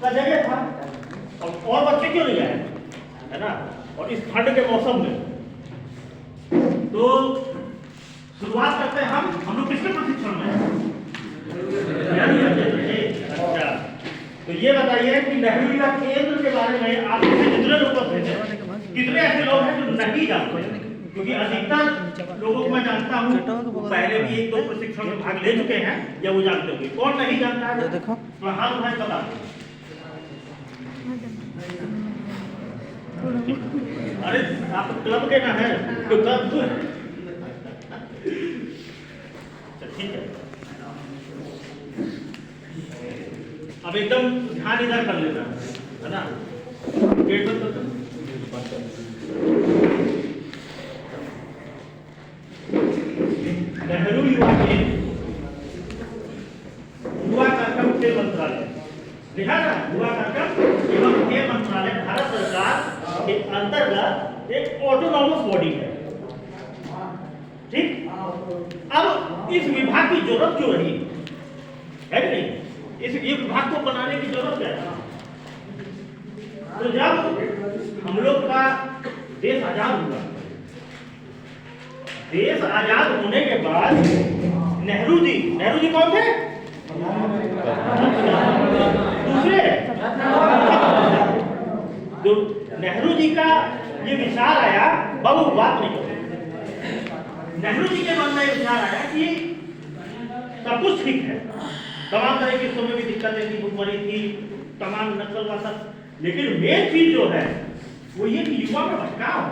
का जगह था, और बच्चे क्यों नहीं आए, है ना। और इस ठंड के मौसम में तो शुरुआत करते हैं हम लोग किसके प्रशिक्षण में। अच्छा, तो ये बताइए कि नेहरू युवा केंद्र के बारे में आप जितने लोग थे, कितने ऐसे लोग हैं जो नहीं जानते, क्योंकि अधिकतर लोगों को मैं जानता हूँ पहले भी एक दो प्रशिक्षण में भाग ले चुके हैं या वो जानते होंगे। कौन नहीं जानता है देखो, हाथ उठाए बता। अरे आप क्लब के ना है तो क्लब ठीक है। अब एकदम ध्यान इधर कर लेना है ना, गेट बंद कर। नेहरू युवा केंद्र, युवा कार्यक्रम खेल मंत्रालय, लिखा ना, युवा कार्यक्रम एवं खेल मंत्रालय भारत सरकार के अंतर्गत एक ऑटोनॉमस बॉडी है, ठीक। अब इस विभाग की जरूरत क्यों रही है कि नहीं, इस विभाग को बनाने की जरूरत क्या है। तो जब हम लोग का देश आजाद हुआ, देश आजाद होने के बाद नेहरू जी कौन थे, दूसरे जो नेहरू जी का ये विचार आया, बाबू बात नहीं करते, नेहरू जी के मन में विचार आया कि सब कुछ ठीक है, तमाम तरह की समय में दिक्कतें थी, भुखमरी थी, तमाम नक्सलवाद, लेकिन मेन चीज जो है वो ये कि युवा में भटकाव है,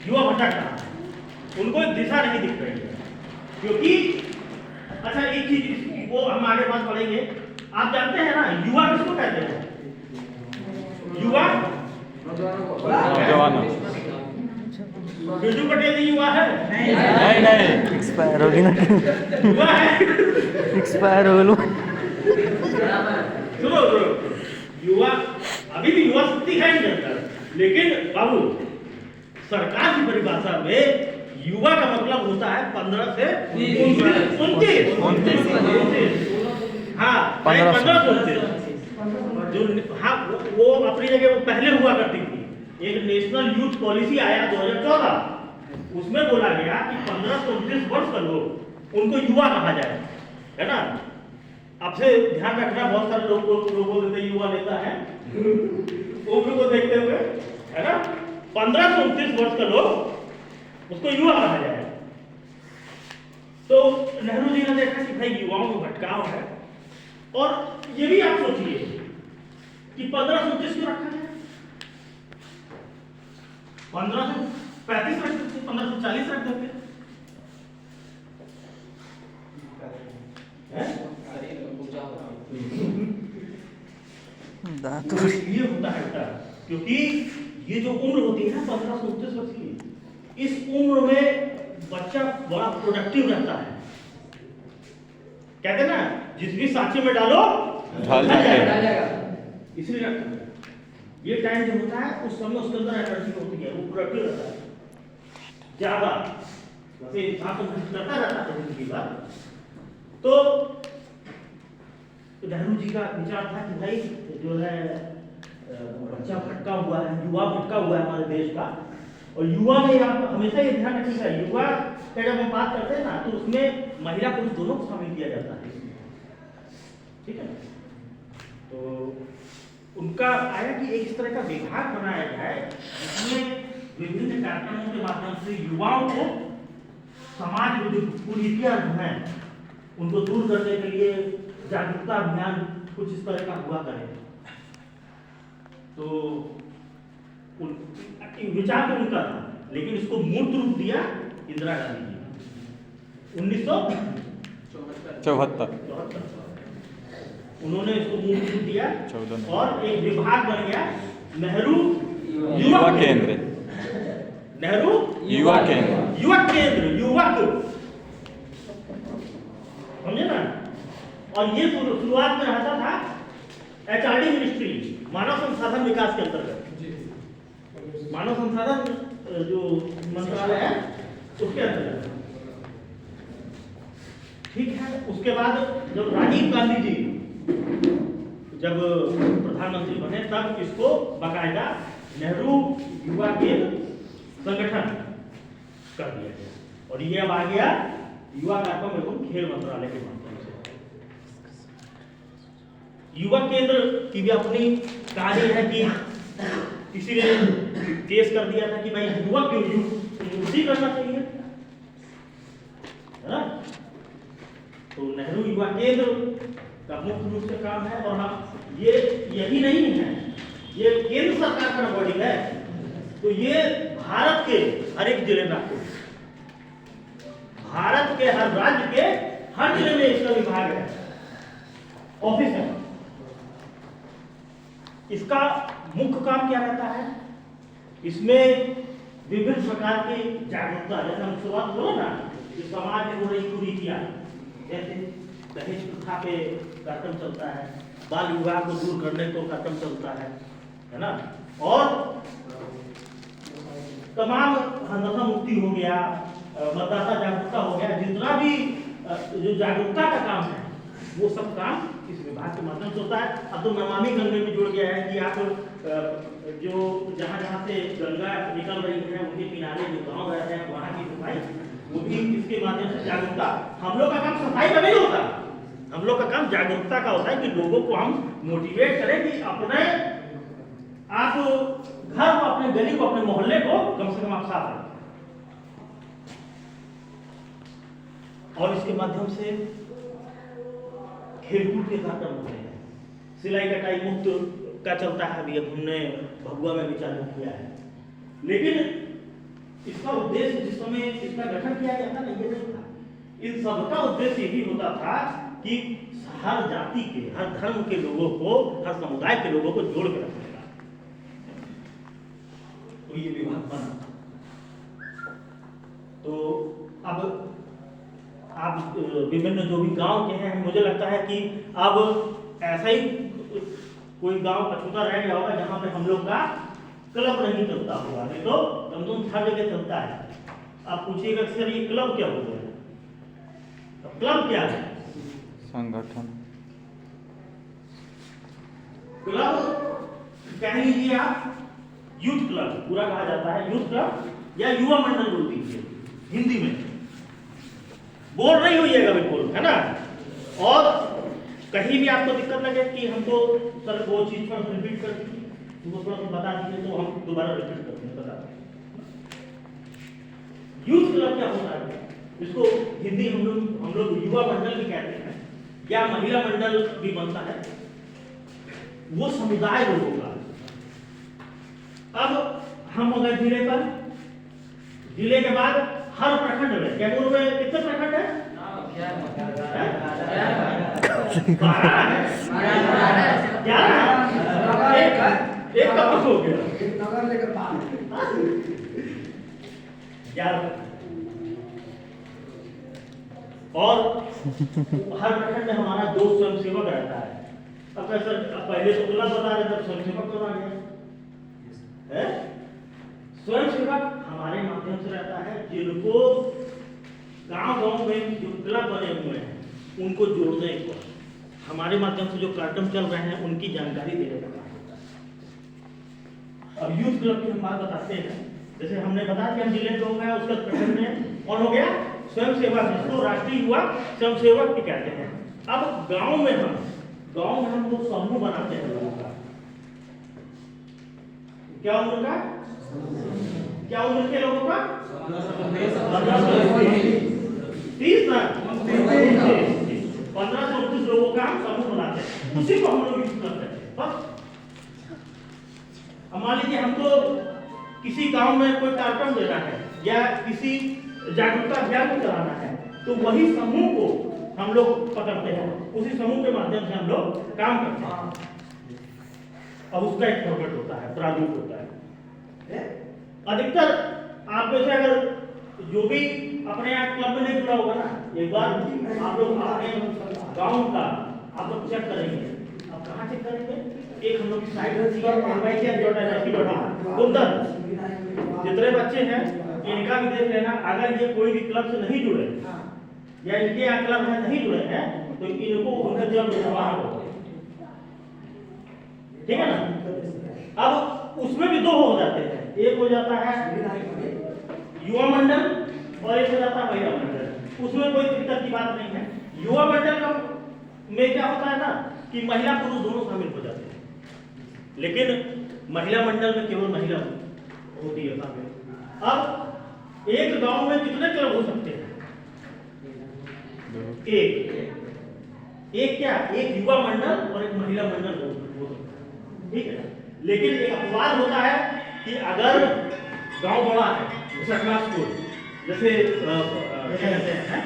युवा भटक रहा है, उनको एक दिशा नहीं दिख रही है। क्योंकि अच्छा एक चीज वो हम आगे बात पढ़ेंगे, आप जानते हैं ना युवा किसको कहते हैं, युवा नौजवान। बिरजू पटेल जी युवा है? नहीं एक्सपायर हो गई ना, युवा है, एक्सपायर हो गई। सुनो युवा अभी भी युवा शक्ति है नहीं, लेकिन बाबू सरकार की परिभाषा में युवा का मतलब होता है 15 से 29। हाँ 15 से 29, हाँ वो अपनी जगह वो पहले हुआ करती थी। एक नेशनल यूथ पॉलिसी आया 2014, उसमें बोला गया कि 15 से 29 वर्ष का लोग उनको युवा कहा जाए, है ना। आपसे ध्यान रखना, बहुत सारे लोगों देते युवा नेता है उम्र को देखते हुए, है ना। 15 से 29 वर्ष का लोग उसको युवा कहा जाए। तो नेहरू जी ने देखा कि भाई युवाओं में भटकाव है, और ये भी आप सोचिए कि 15 से 29 क्यों रखा जाए, 15 से 35 रख सकते, 15 से 40 रख देते तो ये होता है, क्योंकि ये जो उम्र होती है ना 15 से 29 वर्ष की, इस उम्र में बच्चा बड़ा प्रोडक्टिव रहता है। कहते हैं ना जिस भी साक्षी में डालो ढल जाएगा, इसलिए रखता है। ये टाइम जो होता है उस समय उसके अंदर एनर्जी होती है, वो प्रोडक्टिव रहता है ज्यादा, वैसे इंसान तो करता रहता है जिंदगी भर। तो नेहरू जी का विचार था कि भाई जो है बच्चा भटका हुआ है, युवा भटका हुआ है हमारे देश का, और युवा में आप हमेशा ये ध्यान रखिएगा, युवा का जब हम बात करते हैं ना तो उसमें महिला पुरुष दोनों को शामिल किया जाता है, ठीक है। तो उनका आया कि एक इस तरह का विभाग बनाया जाए जिसमें विभिन्न कार्यक्रमों के माध्यम से युवाओं को समाज में जो कुरीतियां हैं उनको दूर करने के लिए जागरूकता अभियान कुछ इस तरह का हुआ करे। तो विचार तो उनका था, लेकिन इसको मूर्त रूप दिया इंदिरा गांधी जी 1974 उन्होंने इसको मूर्त रूप दिया, और एक विभाग बन गया नेहरू युवा केंद्र, नेहरू युवा केंद्र, युवक, समझे ना। और ये शुरुआत में रहता था HRD मिनिस्ट्री, मानव संसाधन विकास के अंतर्गत, मानव संसाधन जो मंत्रालय है उसके अंतर्गत, ठीक है। उसके बाद जब राजीव गांधी जी जब प्रधानमंत्री बने तब इसको बाकायदा नेहरू युवा केंद्र संगठन कर दिया गया और ये अब आ गया युवा कार्यक्रम एवं खेल मंत्रालय के माध्यम से। युवा केंद्र की भी अपनी कहानी है कि किसी ने केस कर दिया था कि भाई युवा क्यों यूनिवर्सिटी करना चाहिए, है ना। तो नेहरू युवा केंद्र का मुख्य रूप से काम है और हम ये यही नहीं है, ये केंद्र सरकार का बॉडी है, तो ये भारत के हर एक जिले में आपको, भारत के हर राज्य के हर जिले में इसका विभाग है, ऑफिस है। इसका मुख्य काम क्या रहता है, इसमें विभिन्न प्रकार की जागरूकता, जैसे हम शुरुआत करो ना कि समाज में हो रही कुरीतियां, जैसे दहेज प्रथा पे कार्यक्रम चलता है, बाल विवाह को दूर करने को कार्यक्रम चलता है ना, और तमाम नशा मुक्ति हो गया, मतदाता जागरूकता हो गया, जितना भी जो जागरूकता का काम है वो सब काम इस विभाग के माध्यम से होता है। अब तो नमामि गंगे में जुड़ गया है कि आप जो जहाँ से गंगा निकल रही है उनके किनारे जो गांव रहते हैं वहाँ की सफाई, वो भी इसके माध्यम से जागरूकता। हम लोग का काम सफाई का नहीं होता, हम लोग का काम जागरूकता का होता है कि लोगों को हम मोटिवेट करें कि अपने आप घर को, अपने गली को, अपने मोहल्ले को कम से कम आप साफ रखें। और इसके माध्यम से खेलकूद के कार्यक्रम होते हैं, सिलाई कटाई मुक्त का चलता है, अभी हमने भगुआ में भी चालू किया है। लेकिन इसका उद्देश्य जिस समय इसका गठन किया गया था ना, ये नहीं था, इन सबका उद्देश्य यही होता था कि हर जाति के, हर धर्म के लोगों को, हर समुदाय के लोगों को जोड़ के रखने का, तो ये विभाग बना। तो अब आप विभिन्न जो भी गांव के हैं, मुझे लगता है कि अब ऐसा ही कोई गांव अछूता रह गया होगा जहां पे हम लोग का क्लब नहीं चलता होगा, नहीं तो कम हर जगह चलता है। आप पूछिएगा सर ये क्लब क्या होता है, तो क्लब क्या है? संगठन। क्लब कह लीजिए आप, यूथ क्लब पूरा कहा जाता है, यूथ क्लब या युवा मंडल बोल दीजिए हिंदी में, बोल नहीं होइएगा बिल्कुल, है ना। और कहीं भी आपको दिक्कत लगे कि हमको सर वो चीज पर रिपीट कर दीजिए, तुमको थोड़ा सा बता दीजिए तो हम दोबारा रिपीट करते हैं, बता दें। यूथ क्लब क्या होता है, इसको हिंदी हम लोग युवा मंडल भी कहते हैं या महिला मंडल भी बनता है, वो समुदाय लोगों का। अब हम अगर जिले के बाद हर प्रखंड में, कैमूर में कितने प्रखंड है? 11 एक कब हो गया, नगर लेकर 11। और हर प्रखंड में हमारा 2 स्वयंसेवक रहता है। अब सर पहले तो क्लब बता रहे थे, स्वयंसेवक तो आ गया है। स्वयंसेवक हमारे माध्यम से रहता है, जिनको गांव में जो क्लब बने हुए हैं उनको जोड़ने को, हमारे माध्यम से जो कार्यक्रम चल रहे हैं उनकी जानकारी देने का काम होता है। अब यूथ क्लब की हम बात बताते हैं, जैसे हमने बता दिया जिले में हो गया, उसका प्रखंड में और हो गया स्वयंसेवक, जिसको राष्ट्रीय युवा स्वयंसेवक भी कहते हैं। अब गाँव में हम लोग समूह बनाते हैं लोगों का। क्या उम्र का, क्या उम्र के लोगों का? 30 ना 15 से 29 लोगों का हम समूह बनाते हैं, उसी को हम लोग यूज करते हैं। बस मान लीजिए हमको किसी गांव में कोई कार्यक्रम देना है या किसी जागरूकता अभियान को कराना है, तो वही समूह को हम लोग पकड़ते हैं, उसी समूह के माध्यम से हम लोग काम करते हैं। अब उसका एक फॉर्मेट होता है, प्रारूप होता है। अधिकतर आप में से अगर जो भी अपने यहाँ क्लब में नहीं जुड़ा होगा ना, एक बार आप लोग अपने गांव का आप लोग चेक करेंगे। अब कहाँ चेक करेंगे? एक हम लोग की साइट होती है, जितने बच्चे हैं इनका भी देख लेना। अगर ये कोई भी क्लब से नहीं जुड़े या इनके यहाँ क्लब में नहीं जुड़े हैं तो इनको उनका जब ठीक है ना। अब उसमें भी दो हो जाते हैं, एक हो जाता है युवा मंडल और एक हो जाता है महिला मंडल। उसमें कोई दिक्कत की बात नहीं है। युवा मंडल का में क्या होता है ना कि महिला पुरुष दोनों शामिल हो जाते हैं, लेकिन महिला मंडल में केवल महिला होती है शामिल। अब एक गांव में कितने क्लब हो सकते हैं? एक क्या, एक युवा मंडल और एक महिला मंडल हो सकता है, ठीक है। लेकिन एक अपवाद होता है कि अगर गांव बड़ा है, जैसे क्लास स्कूल, जैसे क्या कहते हैं